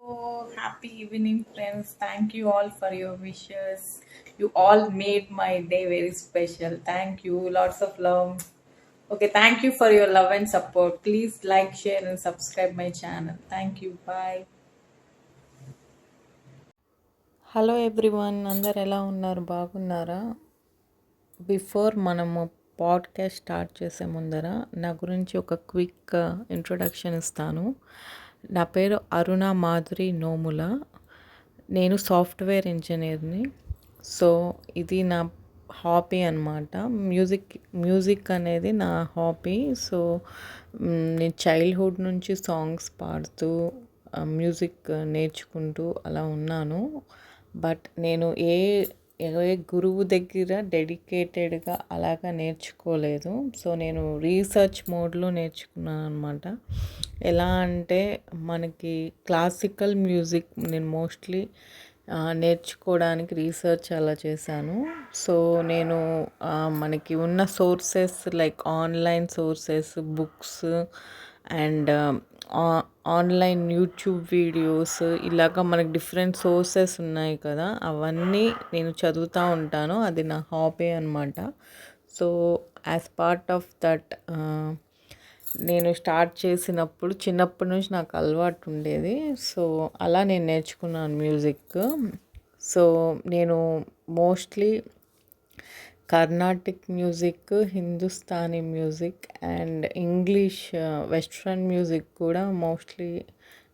Oh, happy evening, friends. Thank you all for your wishes. You all made my day very special. Thank you. Lots of love. Okay, thank you for your love and support. Please like, share, and subscribe my channel. Thank you. Bye. Hello everyone, అందరు ఎలా ఉన్నారు? బాగున్నారా? Before మనము podcast start చేసే ముందర నా గురించి ఒక క్విక్ ఇంట్రొడక్షన్ ఇస్తాను. నా పేరు అరుణ మాధురి నోముల. నేను సాఫ్ట్వేర్ ఇంజనీర్ని. సో ఇది నా హాబీ అనమాట. మ్యూజిక్ అనేది నా హాబీ. సో నేను చైల్డ్హుడ్ నుంచి సాంగ్స్ పాడుతూ మ్యూజిక్ నేర్చుకుంటూ అలా ఉన్నాను. బట్ నేను ఏ గురువు దగ్గర డెడికేటెడ్గా అలాగా నేర్చుకోలేదు. సో నేను రీసెర్చ్ మోడ్లో నేర్చుకున్నాను అనమాట. ఎలా అంటే మనకి క్లాసికల్ మ్యూజిక్ నేను మోస్ట్లీ నేర్చుకోవడానికి రీసెర్చ్ అలా చేశాను. సో నేను మనకి ఉన్న sources like online sources, books and online YouTube videos, ఇలాగ మనకి డిఫరెంట్ సోర్సెస్ ఉన్నాయి కదా, అవన్నీ నేను చదువుతూ ఉంటాను. అది నా హాబీ అనమాట. So as part of that నేను స్టార్ట్ చేసినప్పుడు చిన్నప్పటి నుంచి నాకు అలవాటు ఉండేది. సో అలా నేను నేర్చుకున్నాను మ్యూజిక్. సో నేను mostly Carnatic music, Hindustani music and English western music కూడా మోస్ట్లీ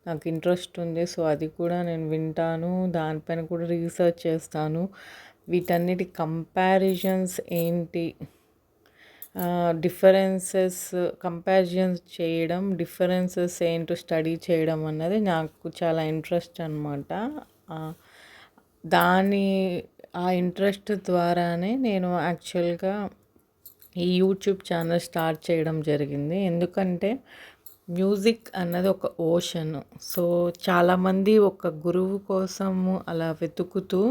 నాకు ఇంట్రెస్ట్ ఉంది. సో అది కూడా నేను వింటాను, దానిపైన కూడా రీసెర్చ్ చేస్తాను. వీటన్నిటి కంపారిజన్స్ ఏంటి, కంపారిజన్స్ చేయడం, డిఫరెన్సెస్ ఏంటో స్టడీ చేయడం అన్నది నాకు చాలా ఇంట్రెస్ట్ అనమాట. దాని ఆ ఇంట్రెస్ట్ ద్వారానే నేను యాక్చువల్గా ఈ యూట్యూబ్ ఛానల్ స్టార్ట్ చేయడం జరిగింది. ఎందుకంటే మ్యూజిక్ అన్నది ఒక ఓషన్. సో చాలామంది ఒక గురువు కోసము అలా వెతుకుతూ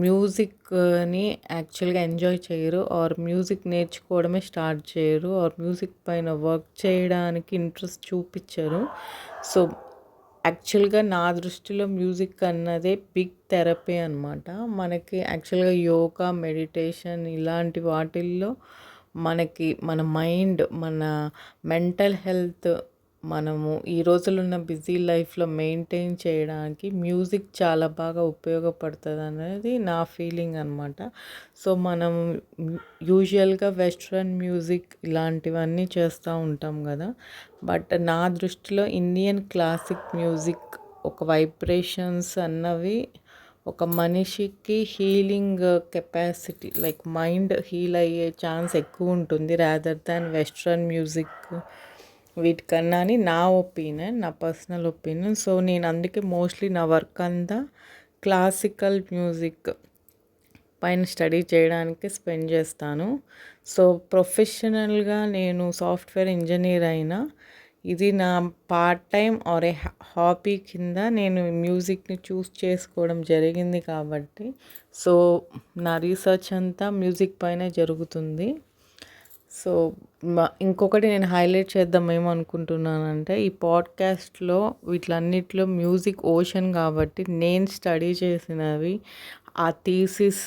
మ్యూజిక్ని యాక్చువల్గా ఎంజాయ్ చేయరు, ఆర్ మ్యూజిక్ నేర్చుకోవడమే స్టార్ట్ చేయరు, ఆర్ మ్యూజిక్ పైన వర్క్ చేయడానికి ఇంట్రెస్ట్ చూపించరు. సో యాక్చువల్గా నా దృష్టిలో మ్యూజిక్ అన్నదే బిగ్ థెరపీ అనమాట. మనకి యాక్చువల్గా యోగా, మెడిటేషన్ ఇలాంటి వాటిల్లో మనకి మన మైండ్, మన మెంటల్ హెల్త్ మనము ఈ రోజుల్లో ఉన్న బిజీ లైఫ్లో మెయింటైన్ చేయడానికి మ్యూజిక్ చాలా బాగా ఉపయోగపడుతుంది అనేది నా ఫీలింగ్ అనమాట. సో మనం యూజువల్గా వెస్ట్రన్ మ్యూజిక్ ఇలాంటివన్నీ చేస్తూ ఉంటాం కదా, బట్ నా దృష్టిలో ఇండియన్ క్లాసిక్ మ్యూజిక్ ఒక వైబ్రేషన్స్ అన్నవి ఒక మనిషికి healing capacity, like mind heal అయ్యే ఛాన్స్ ఎక్కువ ఉంటుంది రాదర్ దాన్ వెస్ట్రన్ మ్యూజిక్ వీటికన్నా అని నా ఒపీనియన్, నా పర్సనల్ ఒపీనియన్. సో నేను అందుకే మోస్ట్లీ నా వర్క్ అంతా క్లాసికల్ మ్యూజిక్ పైన స్టడీ చేయడానికి స్పెండ్ చేస్తాను. సో ప్రొఫెషనల్గా నేను సాఫ్ట్వేర్ ఇంజనీర్ అయినా ఇది నా part time or a hobby కింద నేను మ్యూజిక్ని చూస్ చేసుకోవడం జరిగింది కాబట్టి, సో నా రీసెర్చ్ అంతా మ్యూజిక్ పైనే జరుగుతుంది. సో ఇంకొకటి నేను హైలైట్ చేద్దాం ఏమనుకుంటున్నానంటే, ఈ పాడ్కాస్ట్లో వీటిలన్నిటిలో మ్యూజిక్ ఓషన్ కాబట్టి నేను స్టడీ చేసినవి, ఆ థీసిస్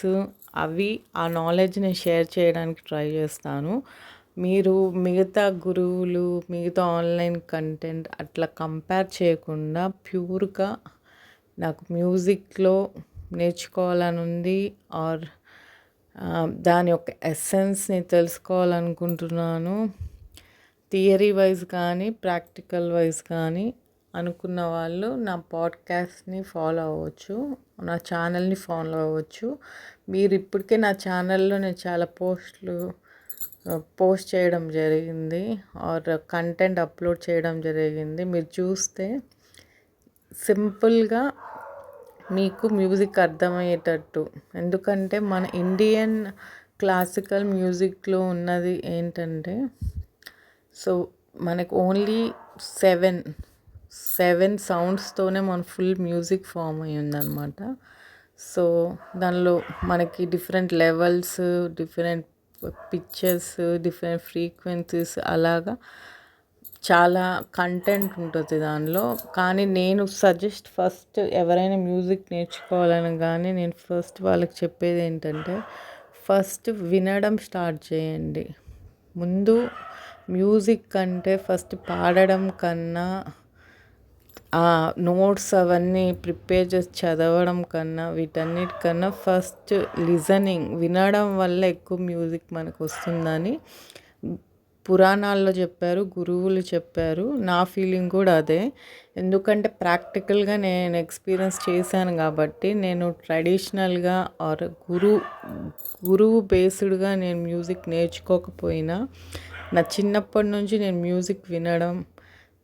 అవి, ఆ నాలెడ్జ్ నేను షేర్ చేయడానికి ట్రై చేస్తాను. మీరు మిగతా గురువులు, మిగతా ఆన్లైన్ కంటెంట్ అట్లా కంపేర్ చేయకుండా ప్యూర్గా నాకు మ్యూజిక్లో నేర్చుకోవాలని ఉంది, ఆర్ దాని యొక్క ఎస్సెన్స్ని తెలుసుకోవాలనుకుంటున్నాను. థియరీ వైజ్ కానీ ప్రాక్టికల్ వైజ్ కానీ అనుకున్న వాళ్ళు నా పాడ్కాస్ట్ని ఫాలో అవ్వచ్చు, నా ఛానల్ని ఫాలో అవ్వచ్చు. మీరు ఇప్పటికే నా ఛానల్లో నేను చాలా పోస్ట్ చేయడం జరిగింది, ఆర్ కంటెంట్ అప్లోడ్ చేయడం జరిగింది. మీరు చూస్తే సింపుల్గా మీకు మ్యూజిక్ అర్థమయ్యేటట్టు. ఎందుకంటే మన ఇండియన్ క్లాసికల్ మ్యూజిక్లో ఉన్నది ఏంటంటే, సో మనకు ఓన్లీ సెవెన్ సౌండ్స్తోనే మన ఫుల్ మ్యూజిక్ ఫామ్ అయ్యి ఉందన్నమాట. సో దానిలో మనకి different levels, different pictures, different frequencies అలాగా చాలా కంటెంట్ ఉంటుంది దానిలో. కానీ నేను ఫస్ట్ ఎవరైనా మ్యూజిక్ నేర్చుకోవాలని కానీ నేను ఫస్ట్ వాళ్ళకి చెప్పేది ఏంటంటే, ఫస్ట్ వినడం స్టార్ట్ చేయండి. ముందు మ్యూజిక్ కంటే ఫస్ట్ పాడడం కన్నా, ఆ నోట్స్ అవన్నీ ప్రిపేర్ చేసి చదవడం కన్నా, వీటన్నిటికన్నా ఫస్ట్ వినడం వల్ల ఎక్కువ మ్యూజిక్ మనకు వస్తుందని పురాణాల్లో చెప్పారు, గురువులు చెప్పారు. నా ఫీలింగ్ కూడా అదే. ఎందుకంటే ప్రాక్టికల్గా నేను ఎక్స్పీరియన్స్ చేశాను కాబట్టి, నేను ట్రెడిషనల్గా ఆర్ గురువు బేస్డ్గా నేను మ్యూజిక్ నేర్చుకోకపోయినా, నా చిన్నప్పటి నుంచి నేను మ్యూజిక్ వినడం,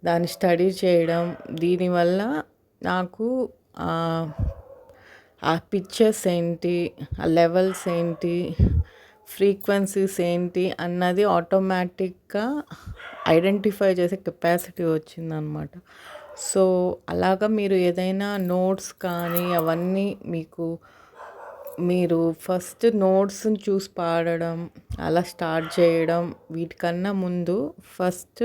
దాన్ని స్టడీ చేయడం, దీనివల్ల నాకు ఆ పిక్చర్స్ ఏంటి, ఆ లెవెల్స్ ఏంటి, ఫ్రీక్వెన్సీస్ ఏంటి అన్నది ఆటోమేటిక్గా ఐడెంటిఫై చేసే కెపాసిటీ వచ్చిందనమాట. సో అలాగా మీరు ఏదైనా నోట్స్ కానీ అవన్నీ మీరు ఫస్ట్ నోట్స్ని చూసి పాడడం, అలా స్టార్ట్ చేయడం, వీటికన్నా ముందు ఫస్ట్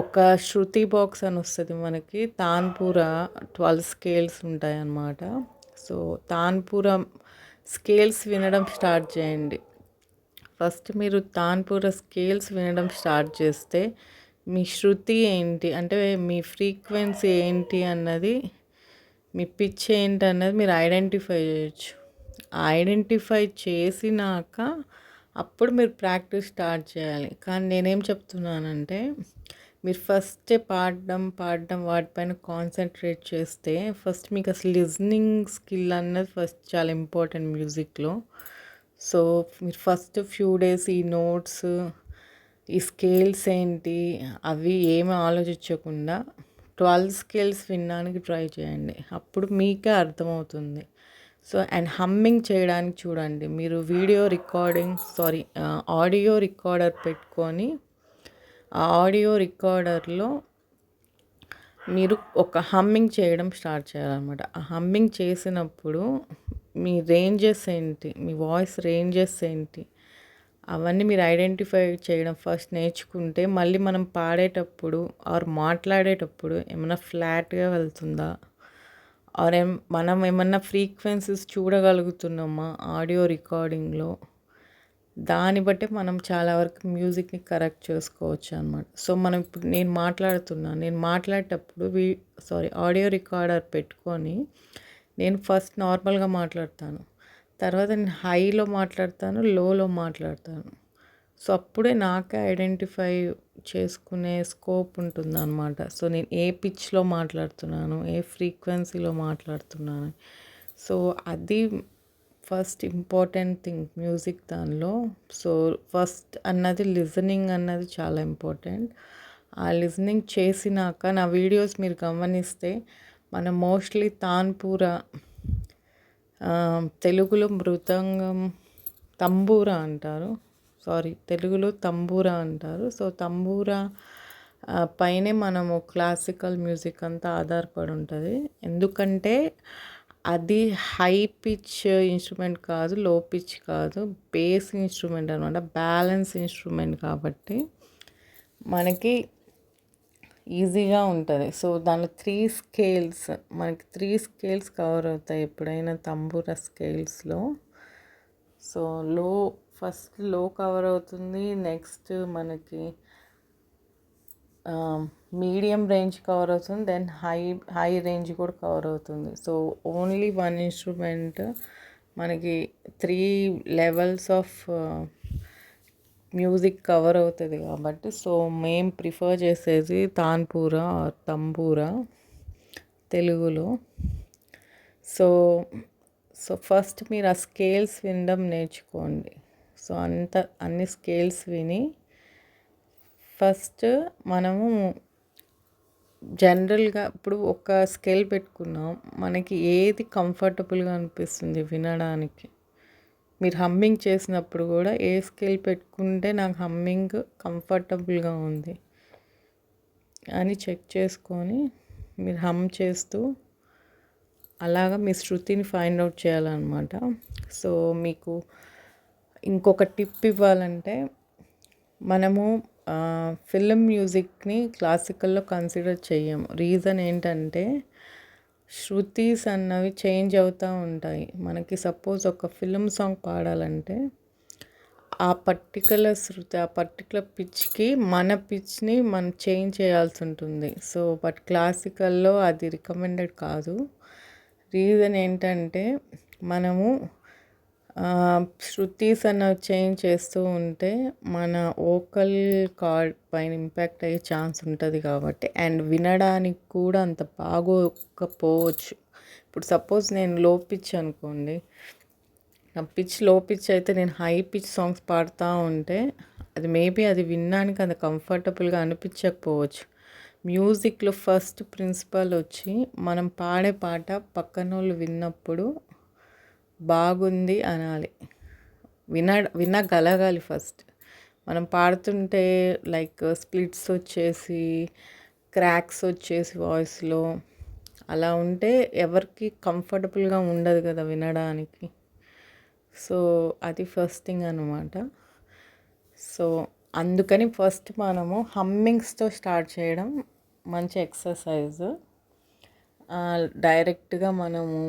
ఒక శృతి బాక్స్ అని వస్తుంది మనకి. తాన్పూర 12 స్కేల్స్ ఉంటాయి అన్నమాట. సో తాన్పూర స్కేల్స్ వినడం స్టార్ట్ చేయండి. ఫస్ట్ మీరు తాన్పూర స్కేల్స్ వినడం స్టార్ట్ చేస్తే మీ శృతి ఏంటి అంటే మీ ఫ్రీక్వెన్సీ ఏంటి అన్నది, మీ పిచ్ ఏంటి అన్నది మీరు ఐడెంటిఫై చేయొచ్చు. ఐడెంటిఫై చేసినాక అప్పుడు మీరు ప్రాక్టీస్ స్టార్ట్ చేయాలి. కానీ నేనేం చెప్తున్నానంటే, మీరు ఫస్టే పాడడం వాటిపైన కాన్సన్ట్రేట్ చేస్తే ఫస్ట్ మీకు అసలు లిజనింగ్ స్కిల్ అన్నది ఫస్ట్ చాలా ఇంపార్టెంట్ మ్యూజిక్లో. సో మీరు ఫస్ట్ ఫ్యూ డేస్ ఈ నోట్స్, ఈ స్కేల్స్ ఏంటి అవి ఏమి ఆలోచించకుండా 12 స్కేల్స్ వినడానికి ట్రై చేయండి. అప్పుడు మీకే అర్థమవుతుంది. సో అండ్ హమ్మింగ్ చేయడానికి చూడండి. మీరు ఆడియో రికార్డర్ పెట్టుకొని, ఆ ఆడియో రికార్డర్లో మీరు ఒక హమ్మింగ్ చేయడం స్టార్ట్ చేయాలన్నమాట. ఆ హమ్మింగ్ చేసినప్పుడు మీ రేంజెస్ ఏంటి, మీ వాయిస్ రేంజెస్ ఏంటి, అవన్నీ మీరు ఐడెంటిఫై చేయడం ఫస్ట్ నేర్చుకుంటే, మళ్ళీ మనం పాడేటప్పుడు ఆర్ మాట్లాడేటప్పుడు ఏమైనా ఫ్లాట్గా వెళ్తుందా, ఆర్ మనం ఏమన్నా ఫ్రీక్వెన్సీస్ చూడగలుగుతున్నామా ఆడియో రికార్డింగ్లో, దాన్ని బట్టి మనం చాలా వరకు మ్యూజిక్ని కరెక్ట్ చేసుకోవచ్చు అనమాట. సో మనం ఇప్పుడు నేను మాట్లాడేటప్పుడు ఆడియో రికార్డర్ పెట్టుకొని నేను ఫస్ట్ నార్మల్గా మాట్లాడతాను, తర్వాత నేను హైలో మాట్లాడతాను, లోలో మాట్లాడతాను. సో అప్పుడే నాకే ఐడెంటిఫై చేసుకునే స్కోప్ ఉంటుందన్నమాట. సో నేను ఏ పిచ్లో మాట్లాడుతున్నాను, ఏ ఫ్రీక్వెన్సీలో మాట్లాడుతున్నాను. సో అది ఫస్ట్ ఇంపార్టెంట్ థింగ్ మ్యూజిక్ దానిలో. సో ఫస్ట్ అన్నది లిజనింగ్ అన్నది చాలా ఇంపార్టెంట్. ఆ లిజనింగ్ చేసినాక నా వీడియోస్ మీరు గమనిస్తే మనం మోస్ట్లీ తాన్పూర, తెలుగులో మృదంగం, తంబూరా అంటారు. తెలుగులో తంబూరా అంటారు. సో తంబూరా పైనే మనము క్లాసికల్ మ్యూజిక్ అంతా ఆధారపడి ఉంటుంది. ఎందుకంటే అది హై పిచ్ ఇన్స్ట్రుమెంట్ కాదు, లో పిచ్ కాదు, బేస్ ఇన్స్ట్రుమెంట్ అనమాట, బ్యాలెన్స్ ఇన్స్ట్రుమెంట్ కాబట్టి మనకి ఈజీగా ఉంటుంది. సో దానిలో మనకి 3 స్కేల్స్ కవర్ అవుతాయి ఎప్పుడైనా తంబూరా స్కేల్స్లో. సో ఫస్ట్ లో కవర్ అవుతుంది, నెక్స్ట్ మనకి మీడియం రేంజ్ కవర్ అవుతుంది, దెన్ హై రేంజ్ కూడా కవర్ అవుతుంది. సో ఓన్లీ 1 ఇన్స్ట్రుమెంట్ మనకి 3 లెవెల్స్ ఆఫ్ మ్యూజిక్ కవర్ అవుతుంది కాబట్టి, సో మేము ప్రిఫర్ చేసేది తాన్పూరా ఆర్ తంబూరా తెలుగులో. సో ఫస్ట్ మీరు ఆ స్కేల్స్ వినడం నేర్చుకోండి. సో అన్ని స్కేల్స్ విని ఫస్ట్ మనము జనరల్గా ఇప్పుడు ఒక స్కేల్ పెట్టుకున్నాం, మనకి ఏది కంఫర్టబుల్గా అనిపిస్తుంది వినడానికి. మీరు హమ్మింగ్ చేసినప్పుడు కూడా ఏ స్కేల్ పెట్టుకుంటే నాకు హమ్మింగ్ కంఫర్టబుల్గా ఉంది అని చెక్ చేసుకొని మీరు హమ్ చేస్తూ అలాగా మీ శృతిని ఫైండ్ అవుట్ చేయాలన్నమాట. సో మీకు ఇంకొక టిప్ ఇవ్వాలంటే, మనము ఫిల్మ్ మ్యూజిక్ని క్లాసికల్లో కన్సిడర్ చెయ్యము. రీజన్ ఏంటంటే శృతీస్ అన్నవి చేంజ్ అవుతూ ఉంటాయి. మనకి సపోజ్ ఒక ఫిల్మ్ సాంగ్ పాడాలంటే ఆ పర్టికులర్ శృతి, ఆ పర్టికులర్ పిచ్కి మన పిచ్ని మనం చేంజ్ చేయాల్సి ఉంటుంది. సో బట్ క్లాసికల్లో అది రికమెండెడ్ కాదు. రీజన్ ఏంటంటే మనము శృతీస్ అన్నవి చేంజ్ చేస్తూ ఉంటే మన వోకల్ కార్డ్ పైన ఇంపాక్ట్ అయ్యే ఛాన్స్ ఉంటుంది కాబట్టి, అండ్ వినడానికి కూడా అంత బాగోకపోవచ్చు. ఇప్పుడు సపోజ్ నేను లో పిచ్ అనుకోండి, నా పిచ్ లో పిచ్ అయితే నేను హై పిచ్ సాంగ్స్ పాడుతూ ఉంటే అది మేబీ అది వినడానికి అంత కంఫర్టబుల్గా అనిపించకపోవచ్చు. మ్యూజిక్లో ఫస్ట్ ప్రిన్సిపల్ వచ్చి మనం పాడే పాట పక్కన వాళ్ళు విన్నప్పుడు బాగుంది అనాలి. వినగలగాలి ఫస్ట్. మనం పాడుతుంటే లైక్ స్ప్లిట్స్ వచ్చేసి క్రాక్స్ వచ్చేసి వాయిస్లో అలా ఉంటే ఎవరికి కంఫర్టబుల్గా ఉండదు కదా వినడానికి. సో అది ఫస్ట్ థింగ్ అనమాట. సో అందుకని ఫస్ట్ మనము హమ్మింగ్స్తో స్టార్ట్ చేయడం మంచి ఎక్సర్సైజ్. డైరెక్ట్గా మనము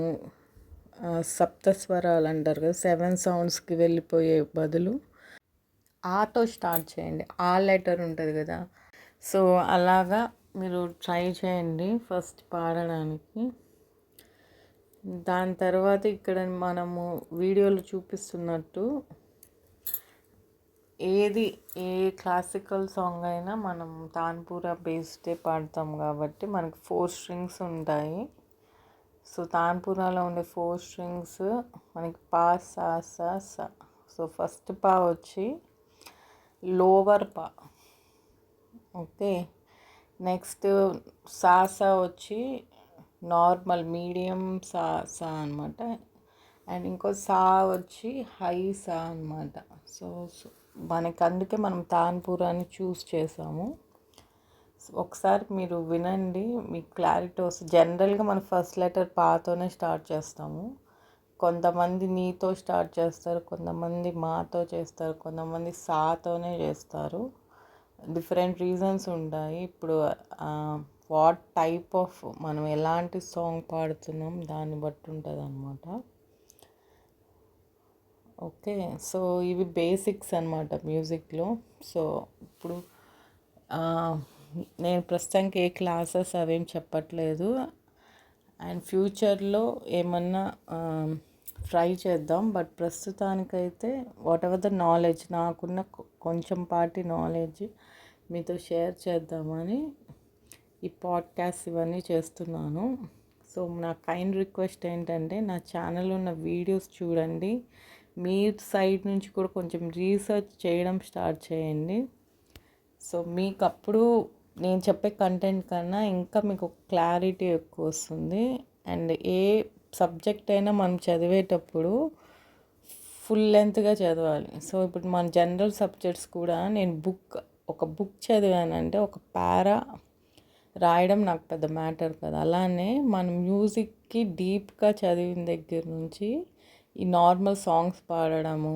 సప్తస్వరాలు అంటారు కదా, 7 సౌండ్స్కి వెళ్ళిపోయే బదులు ఆతో స్టార్ట్ చేయండి. ఆ లెటర్ ఉంటుంది కదా, సో అలాగా మీరు ట్రై చేయండి ఫస్ట్ పాడడానికి. దాని తర్వాత ఇక్కడ మనము వీడియోలో చూపిస్తున్నట్టు ఏ క్లాసికల్ సాంగ్ అయినా మనం తాన్పూరా బేస్డే పాడతాం కాబట్టి మనకి 4 స్ట్రింగ్స్ ఉంటాయి. సో తాన్పూరాలో ఉండే 4 స్ట్రింగ్స్ మనకి పా, సా, సా, సా. సో ఫస్ట్ పా వచ్చి లోవర్ పా, ఓకే. నెక్స్ట్ సా సా వచ్చి నార్మల్ మీడియం సా సా అనమాట. అండ్ ఇంకో సా వచ్చి హై సా అనమాట. సో మనకి అందుకే మనం తాన్పూరాన్ని చూస్ చేసాము. ఒకసారి మీరు వినండి, మీకు క్లారిటీ వస్తుంది. జనరల్గా మనం ఫస్ట్ లెటర్ పాతోనే స్టార్ట్ చేస్తాము. కొంతమంది నీతో స్టార్ట్ చేస్తారు, కొంతమంది మాతో చేస్తారు, కొంతమంది సాతోనే చేస్తారు. డిఫరెంట్ రీజన్స్ ఉంటాయి. ఇప్పుడు వాట్ టైప్ ఆఫ్ మనం ఎలాంటి సాంగ్ పాడుతున్నాం దాన్ని బట్టి ఉంటుంది అన్నమాట. ఓకే, సో ఇవి బేసిక్స్ అన్నమాట మ్యూజిక్లో. సో ఇప్పుడు నేను ప్రస్తుతానికి ఏ క్లాసెస్ అవేం చెప్పట్లేదు. అండ్ ఫ్యూచర్లో ఏమన్నా ట్రై చేద్దాం. బట్ ప్రస్తుతానికైతే వాట్ ఎవర్ ద నాలెడ్జ్, నాకున్న కొంచెం పాటి నాలెడ్జ్ మీతో షేర్ చేద్దామని ఈ పాడ్కాస్ట్ ఇవన్నీ చేస్తున్నాను. సో నా కైండ్ రిక్వెస్ట్ ఏంటంటే నా ఛానల్లో ఉన్న వీడియోస్ చూడండి. మీ సైడ్ నుంచి కూడా కొంచెం రీసెర్చ్ చేయడం స్టార్ట్ చేయండి. సో మీకు అప్పుడు నేను చెప్పే కంటెంట్ కన్నా ఇంకా మీకు క్లారిటీ ఎక్కువ వస్తుంది. అండ్ ఏ సబ్జెక్ట్ అయినా మనం చదివేటప్పుడు ఫుల్ లెంత్గా చదవాలి. సో ఇప్పుడు మన జనరల్ సబ్జెక్ట్స్ కూడా నేను ఒక బుక్ చదివానంటే ఒక పారా రాయడం నాకు పెద్ద మ్యాటర్ కదా. అలానే మన మ్యూజిక్కి డీప్గా చదివిన దగ్గర నుంచి ఈ నార్మల్ సాంగ్స్ పాడడము,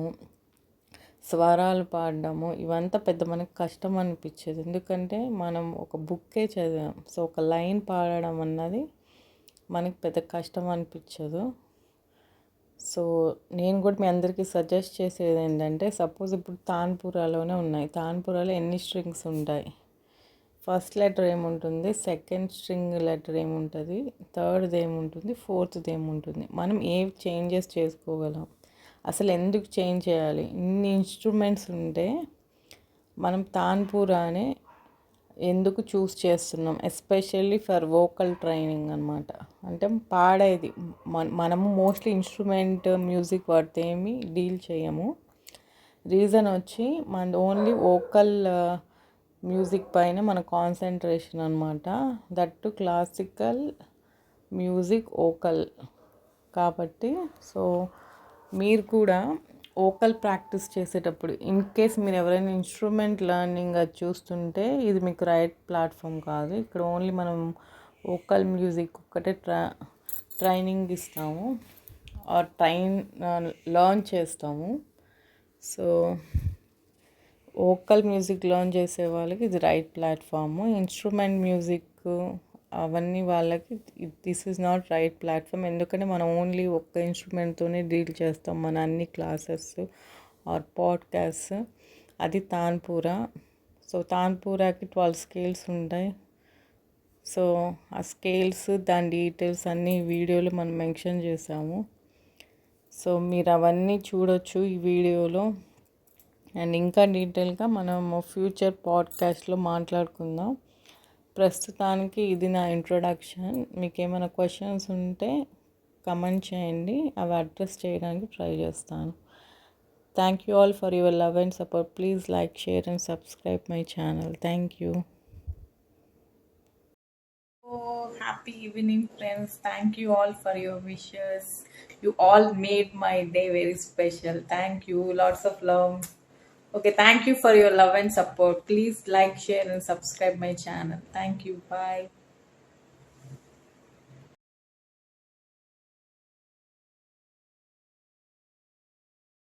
స్వరాలు పాడడము ఇవంతా పెద్ద మనకు కష్టం అనిపించేది. ఎందుకంటే మనం ఒక బుక్కే చదివాం. సో ఒక లైన్ పాడడం అన్నది మనకి పెద్ద కష్టం అనిపించదు. సో నేను కూడా మీ అందరికీ సజెస్ట్ చేసేది ఏంటంటే, సపోజ్ ఇప్పుడు తాన్పూరాలోనే ఉన్నాయి. తాన్పూరాలో ఎన్ని స్ట్రింగ్స్ ఉంటాయి? ఫస్ట్ లెటర్ ఏముంటుంది, సెకండ్ స్ట్రింగ్ లెటర్ ఏముంటుంది, థర్డ్ది ఏముంటుంది, ఫోర్త్ది ఏముంటుంది. మనం ఏ చేంజెస్ చేసుకోగలం, అసలు ఎందుకు చేంజ్ చేయాలి? ఇన్ని ఇన్స్ట్రుమెంట్స్ ఉంటే మనం తాన్పూరానే ఎందుకు చూస్ చేస్తున్నాం? ఎస్పెషల్లీ ఫర్ వోకల్ ట్రైనింగ్ అనమాట. అంటే పాడేది మనము మోస్ట్లీ ఇన్స్ట్రుమెంట్ మ్యూజిక్ వాడితే ఏమి డీల్ చేయము. రీజన్ వచ్చి మన ఓన్లీ వోకల్ మ్యూజిక్ పైన మన కాన్సన్ట్రేషన్ అనమాట. దట్టు క్లాసికల్ మ్యూజిక్ వోకల్ కాబట్టి. సో మీరు కూడా వోకల్ ప్రాక్టీస్ చేసేటప్పుడు ఇన్ కేస్ మీరు ఎవరైనా ఇన్స్ట్రుమెంట్ లెర్నింగ్ అది చూస్తుంటే ఇది మీకు రైట్ ప్లాట్ఫామ్ కాదు. ఇక్కడ ఓన్లీ మనం వోకల్ మ్యూజిక్ ఒక్కటే ట్రైనింగ్ ఇస్తాము ఆర్ లర్న్ చేస్తాము. సో వోకల్ మ్యూజిక్ లర్న్ చేసే వాళ్ళకి ఇది రైట్ ప్లాట్ఫామ్. ఇన్స్ట్రుమెంట్ మ్యూజిక్ అవన్నీ వాళ్ళకి this is not right platform. ఎందుకంటే మనం ఓన్లీ ఒక్క ఇన్స్ట్రుమెంట్తోనే డీల్ చేస్తాం మన అన్ని క్లాసెస్ ఆర్ పాడ్కాస్ట్. అది తాన్పూరా. సో తాన్పూరాకి 12 స్కేల్స్ ఉంటాయి. సో ఆ స్కేల్స్ దాని డీటెయిల్స్ అన్నీ వీడియోలో మనం మెన్షన్ చేసాము. సో మీరు అవన్నీ చూడొచ్చు ఈ వీడియోలో. అండ్ ఇంకా డీటెయిల్గా మనం ఫ్యూచర్ పాడ్కాస్ట్లో మాట్లాడుకుందాం. ప్రస్తుతానికి ఇది నా ఇంట్రొడక్షన్. మీకు ఏమైనా క్వశ్చన్స్ ఉంటే కమెంట్ చేయండి, అవి అడ్రస్ చేయడానికి ట్రై చేస్తాను. Thank you all for your love and support. Please like, share and subscribe my channel. Thank you. Oh, happy evening, friends. Thank you all for your wishes. You all made my day very special. Thank you. Lots of love. Okay, thank you for your love and support. Please like, share, and subscribe my channel. Thank you. Bye.